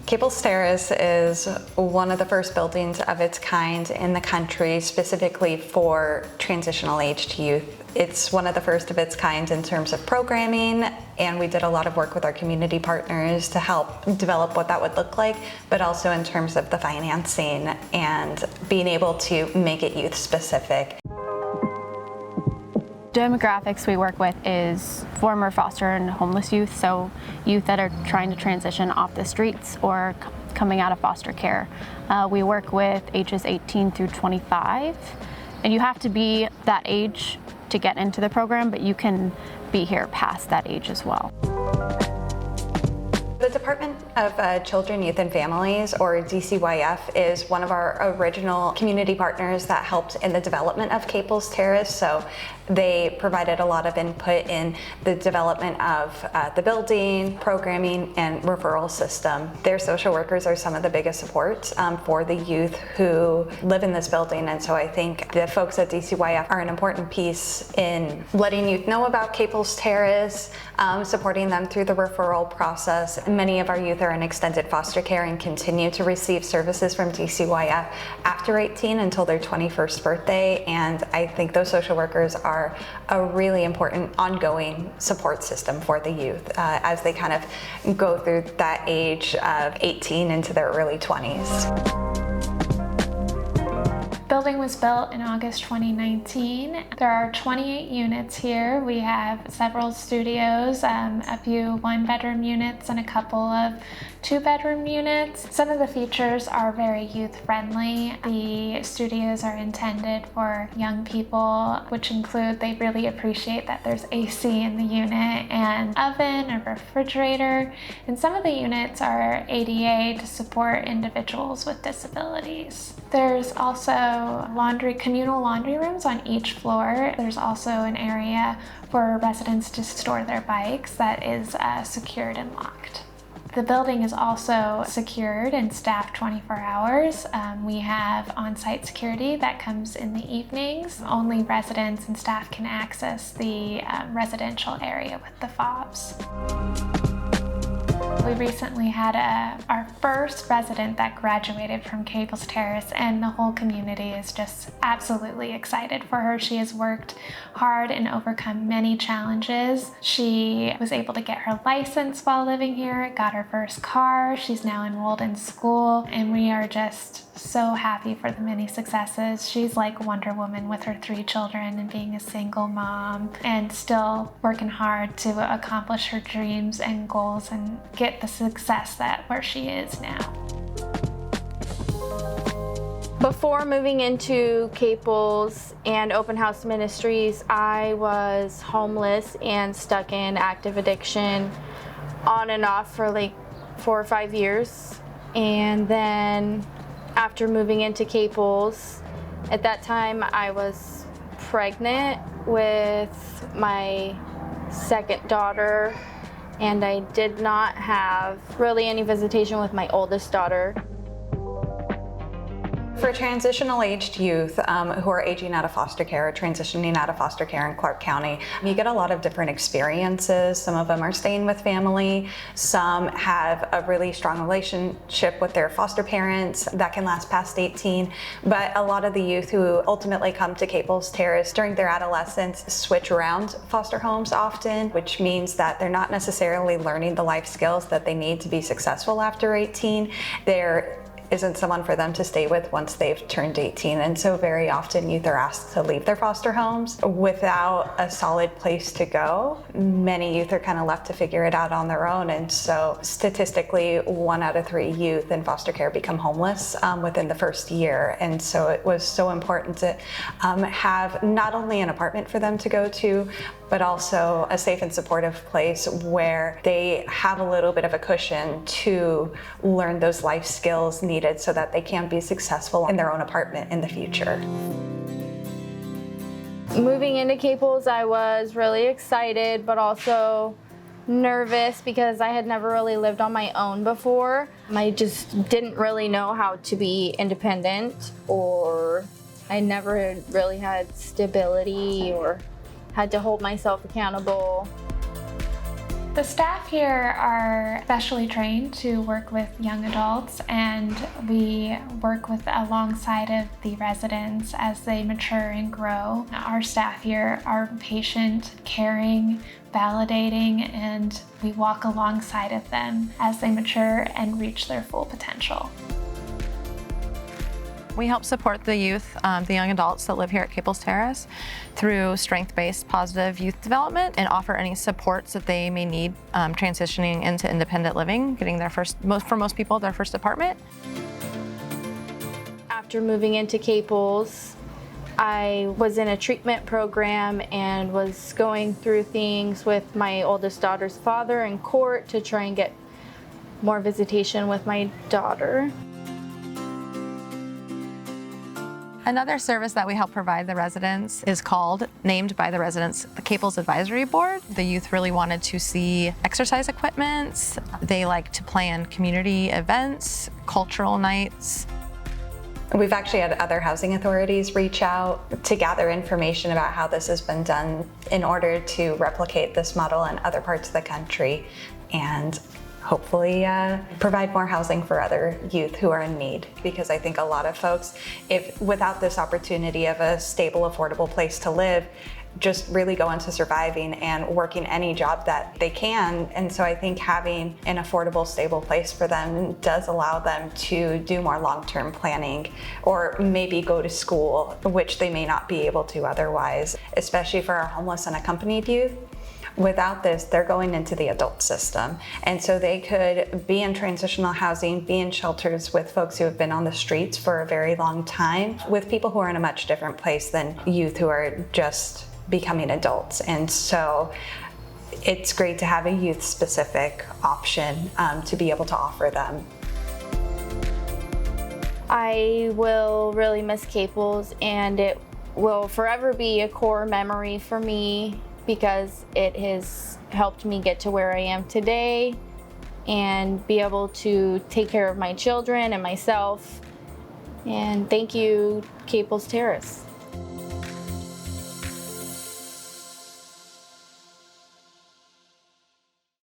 Caples Terrace is one of the first buildings of its kind in the country, specifically for transitional aged youth. It's one of the first of its kind in terms of programming, and we did a lot of work with our community partners to help develop what that would look like, but also in terms of the financing and being able to make it youth specific. Demographics we work with is former foster and homeless youth, so youth that are trying to transition off the streets or coming out of foster care. We work with ages 18 through 25, and you have to be that age to get into the program, but you can be here past that age as well. The Department of Children, Youth and Families, or DCYF, is one of our original community partners that helped in the development of Caples Terrace. So they provided a lot of input in the development of the building, programming, and referral system. Their social workers are some of the biggest supports for the youth who live in this building. And so I think the folks at DCYF are an important piece in letting youth know about Caples Terrace, supporting them through the referral process. Many of our youth are in extended foster care and continue to receive services from DCYF after 18 until their 21st birthday. And I think those social workers are a really important ongoing support system for the youth as they kind of go through that age of 18 into their early 20s. The building was built in August 2019. There are 28 units here. We have several studios, a few one-bedroom units, and a couple of two-bedroom units. Some of the features are very youth-friendly. The studios are intended for young people, which include they really appreciate that there's AC in the unit and oven, a refrigerator, and some of the units are ADA to support individuals with disabilities. There's also communal laundry rooms on each floor. There's also an area for residents to store their bikes that is secured and locked. The building is also secured and staffed 24 hours. We have on-site security that comes in the evenings. Only residents and staff can access the residential area with the fobs. We recently had our first resident that graduated from Caples Terrace, and the whole community is just absolutely excited for her. She has worked hard and overcome many challenges. She was able to get her license while living here, got her first car. She's now enrolled in school, and we are just so happy for the many successes. She's like Wonder Woman with her 3 children and being a single mom and still working hard to accomplish her dreams and goals and get the success where she is now. Before moving into Caples and Open House Ministries, I was homeless and stuck in active addiction on and off for like 4 or 5 years. And then after moving into Caples, at that time I was pregnant with my second daughter, and I did not have really any visitation with my oldest daughter. For transitional aged youth who are aging out of foster care or transitioning out of foster care in Clark County, you get a lot of different experiences. Some of them are staying with family. Some have a really strong relationship with their foster parents that can last past 18. But a lot of the youth who ultimately come to Caples Terrace during their adolescence switch around foster homes often, which means that they're not necessarily learning the life skills that they need to be successful after 18. There isn't someone for them to stay with once they've turned 18. And so very often youth are asked to leave their foster homes without a solid place to go. Many youth are kind of left to figure it out on their own. And so statistically, 1 out of 3 youth in foster care become homeless within the first year. And so it was so important to have not only an apartment for them to go to, but also a safe and supportive place where they have a little bit of a cushion to learn those life skills needed so that they can be successful in their own apartment in the future. Moving into Caples, I was really excited, but also nervous because I had never really lived on my own before. I just didn't really know how to be independent, or I never really had stability or had to hold myself accountable. The staff here are specially trained to work with young adults, and we work alongside of the residents as they mature and grow. Our staff here are patient, caring, validating, and we walk alongside of them as they mature and reach their full potential. We help support the youth, the young adults that live here at Caples Terrace through strength-based positive youth development and offer any supports that they may need transitioning into independent living, getting their for most people, their first apartment. After moving into Caples, I was in a treatment program and was going through things with my oldest daughter's father in court to try and get more visitation with my daughter. Another service that we help provide the residents is named by the residents, the Caples Advisory Board. The youth really wanted to see exercise equipment. They like to plan community events, cultural nights. We've actually had other housing authorities reach out to gather information about how this has been done in order to replicate this model in other parts of the country and hopefully provide more housing for other youth who are in need. Because I think a lot of folks, without this opportunity of a stable, affordable place to live, just really go into surviving and working any job that they can. And so I think having an affordable, stable place for them does allow them to do more long-term planning or maybe go to school, which they may not be able to otherwise, especially for our homeless and unaccompanied youth. Without this, they're going into the adult system. And so they could be in transitional housing, be in shelters with folks who have been on the streets for a very long time, with people who are in a much different place than youth who are just becoming adults. And so it's great to have a youth-specific option to be able to offer them. I will really miss Caples, and it will forever be a core memory for me because it has helped me get to where I am today and be able to take care of my children and myself. And thank you, Caples Terrace.